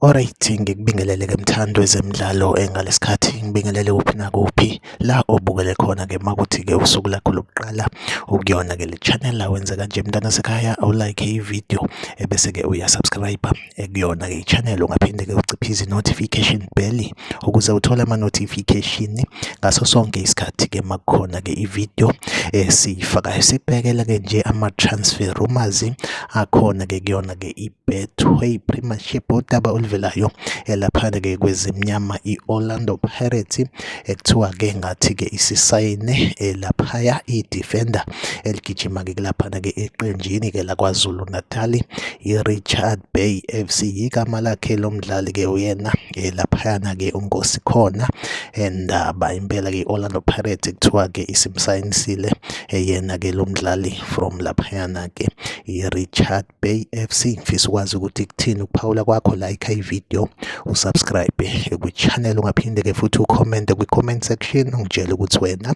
Alright, ngikubingelele-ke mthando wezemidlalo ngalesikhathi ngibingelele kuphi nakuphi la obukele khona-ke makuthi-ke usuku lakho lokuqala ukuyona-ke le channel la wenza kanje mntana sekhaya awulike ividiyo ebese-ke uyasubscribe kuyona-ke i-channel ungaphinde-ke uciphize i-notification bell ukuze uthole ama-notification ngaso sonke isikhathi-ke makukhona-ke ividiyo esiyifakayo. Sikubhekela-ke nje ama-transfer rumors akhona-ke kuyona-ke i-Betway Premiership udaba oluvelayo laphana-ke kwezimnyama i-Orlando Pirates ekuthiwa-ke ngathi-ke isisayine laphaya i-defender eligijima-ke laphana-ke eqenjini-ke laKwaZulu Natal i-Richards Bay FC igama lakhe lomdlali-ke uyena laphayana-ke uNkosi khona endaba impela-ke i-Orlando Pirates kuthiwa-ke isimsayinisile yena-ke lo mdlali from laphayana-ke i-Richards Bay FC. Ngifisa ukwazi ukuthi kuthini ukuphawula kwakho, like ividiyo, usubscribe kwi-channel, ungaphinde-ke futhi ucommente kwi-comment section ungitshele ukuthi wena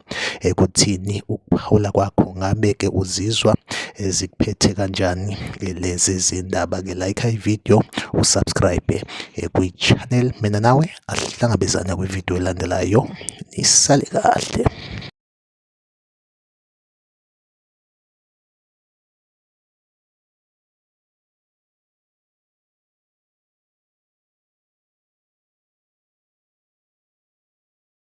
kuthini ukuphawula kwakho, ngabe-ke uzizwa zikuphethe kanjani lezi zindaba-ke. Like ividiyo, usubscribe kwi-channel, mina nawe asihlangabezana kwividiyo elandelayo. Nisale kahle.